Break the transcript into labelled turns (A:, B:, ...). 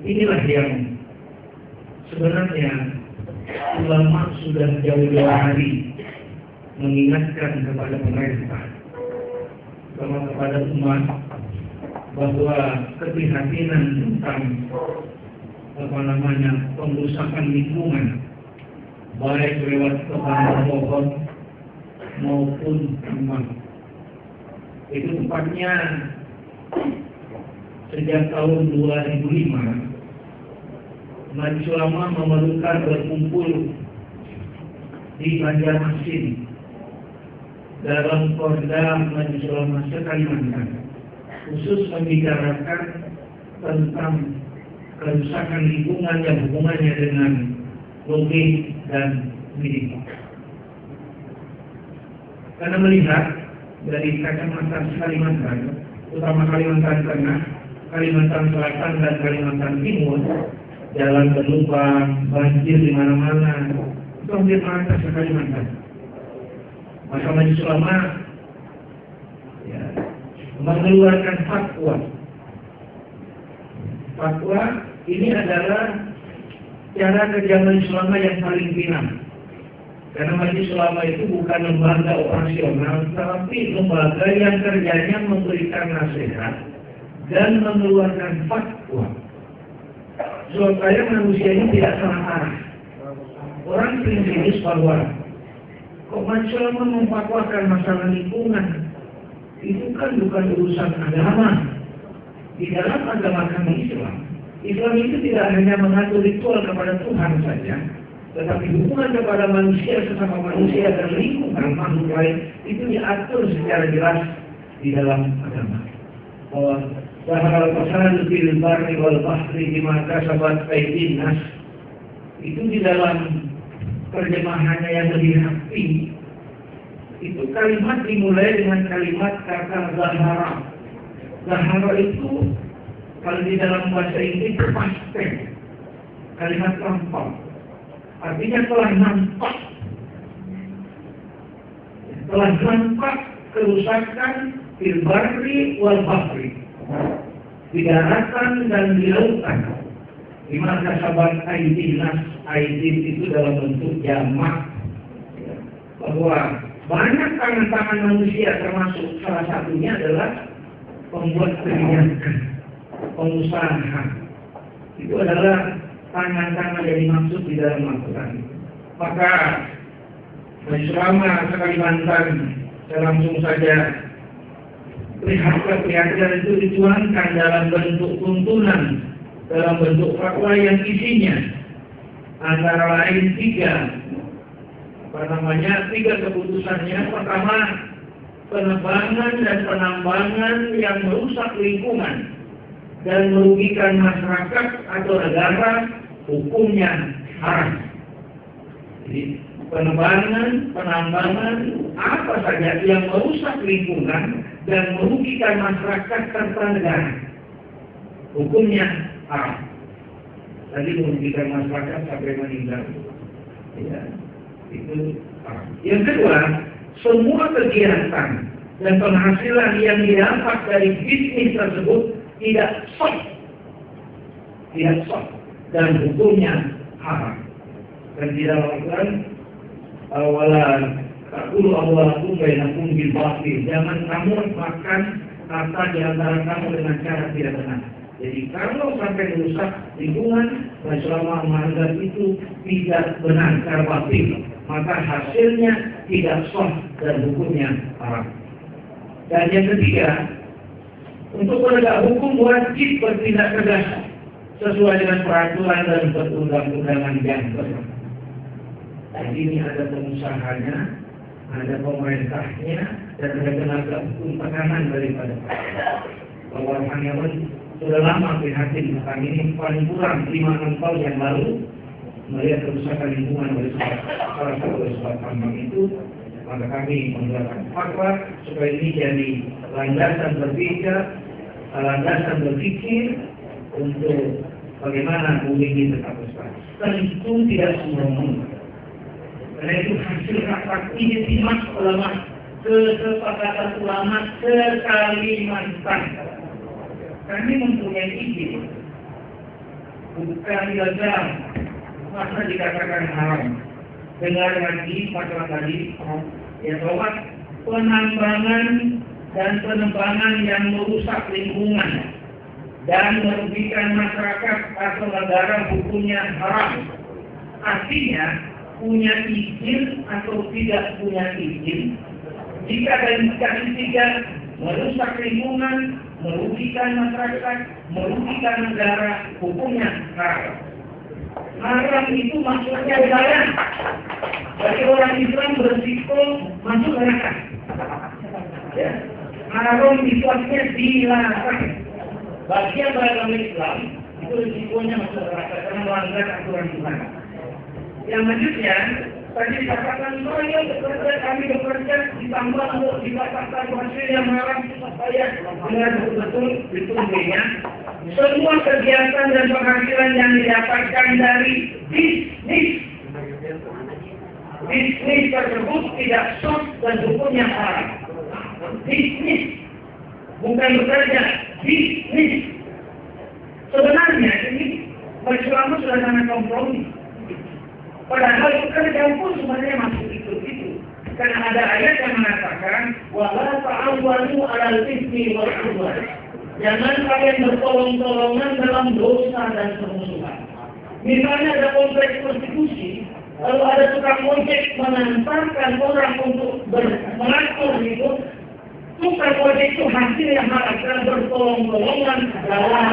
A: Inilah yang sebenarnya ulama sudah jauh-jauh hari mengingatkan kepada pemerintah, sama kepada umat, bahwa keprihatinan tentang pengrusakan lingkungan, baik lewat tebang pohon maupun rumah, itu tepatnya sejak tahun 2005 Majelis Ulama memerlukan berkumpul di Banjarmasin dalam Porda Majelis Ulama se-Kalimantan, khusus membicarakan tentang kerusakan lingkungan yang hubungannya dengan logik dan militer. Karena melihat dari kacamata Kalimantan, utama Kalimantan Tengah, Kalimantan Selatan dan Kalimantan Timur, jalan berlubang, banjir di mana-mana, itu hampir merata ke Kalimantan. Maka Majelis Ulama mengeluarkan fatwa. Fatwa ini adalah cara kerja Majelis Ulama yang paling pinang. Karena Majelis Ulama itu bukan lembaga operasional, tetapi lembaga yang kerjanya memberikan nasihat dan mengeluarkan fatwa. Supaya manusia ini tidak salah arah. Orang prinsipis bahwa kok Majelis Ulama memfatwakan masalah lingkungan, itu kan bukan urusan agama. Di dalam agama kami Islam itu tidak hanya mengatur ritual kepada Tuhan saja, tetapi hubungan kepada manusia sesama manusia dan lingkungan makhluk lain itu diatur secara jelas di dalam agama. Bahwa Zahara al-fasadu fil barri wal bahri bima kasabat aydin nas, itu di dalam terjemahannya yang lebih rapi, itu kalimat dimulai dengan kalimat kata Zahara. Zahara itu kalau di dalam bahasa Inggris itu past tense, kalimat lampau, artinya telah nampak kerusakan fil barri wal bahri, di daratan dan di lautan. Di mana sahabat aidin itu dalam bentuk jamak, bahwa banyak tangan-tangan manusia, termasuk salah satunya adalah pembuat kebijakan, pengusaha. Itu adalah tangan-tangan yang dimaksud di dalam Al-Quran. Maka Majelis Ulama se-Kalimantan langsung saja perhatian itu dituangkan dalam bentuk tuntunan, dalam bentuk fatwa yang isinya antara lain tiga keputusannya. Pertama, penebangan dan penambangan yang merusak lingkungan dan merugikan masyarakat atau negara, hukumnya haram. Jadi penebangan, penambangan, apa saja yang merusak lingkungan dan merugikan masyarakat serta negara, hukumnya haram. Tadi merugikan masyarakat sampai meninggal, ya, itu haram. Yang kedua, semua kegiatan dan penghasilan yang didapat dari bisnis tersebut tidak sah, dan hukumnya haram. Dan di dalam Al-Quran, wala taqulu amwalakum bainakum bil batil, jangan kamu makan harta di antara kamu dengan cara tidak benar. Jadi kalau sampai merusak lingkungan, Rasulullah menganggap itu tidak benar, cara batil, maka hasilnya tidak sah dan hukumnya haram. Dan yang ketiga, untuk penegak hukum wajib bertindak tegas sesuai dengan peraturan dan perundang-undangan yang berlaku. Jadi ini ada pengusahanya, ada pemerintahnya, dan ada tenaga hukum tekanan daripada bahwa Yaman sudah lama prihatin tentang ini. Paling kurang 5-6 tahun yang lalu melihat kerusakan lingkungan oleh salah satu sebab tambang itu, maka kami mengeluarkan fatwa supaya ini jadi landasan berpikir untuk bagaimana bumi ini tetap lestari. Tentu tidak semua. Karena itu hasil rapat ijtima ulama, kesepakatan ulama se-Kalimantan. Kami mempunyai izin, bukan gagal, masa dikatakan haram. Dengar lagi masalah tadi, ya bahwa penambangan dan penebangan yang merusak lingkungan dan merugikan masyarakat atau negara hukumnya haram. Artinya punya izin atau tidak punya izin, jika dari tiga merusak lingkungan, merugikan masyarakat, merugikan negara, hukumnya haram. Haram itu maksudnya dilarang. Bagi orang Islam berisiko masuk neraka. Ya. Haram itu artinya dilarang. Bagi yang beragama Islam itu risikonya masuk neraka karena melanggar aturan Tuhan. Yang selanjutnya tadi dikatakan saya bekerja, kami bekerja ditambah untuk dikatakan hasil yang haram supaya dengan betul-betul ditunggunya. Semua kegiatan dan penghasilan yang didapatkan dari bisnis tersebut tidak sah dan hukumnya haram. Bisnis, bukan bekerja, bisnis. Sebenarnya ini Islam sudah sangat kompromi. Padahal pekerjaan pun sebenarnya masuk itu. Karena ada ayat yang mengatakan wala ta'awwanu 'alal itsmi wal 'udwan. Jangan kalian bertolong-tolongan dalam dosa dan permusuhan. Misalnya ada kompleks prostitusi, lalu ada tukang ojek mengantarkan orang untuk mengatur itu, tukang ojek itu hasil yang haram karena bertolong-tolongan dalam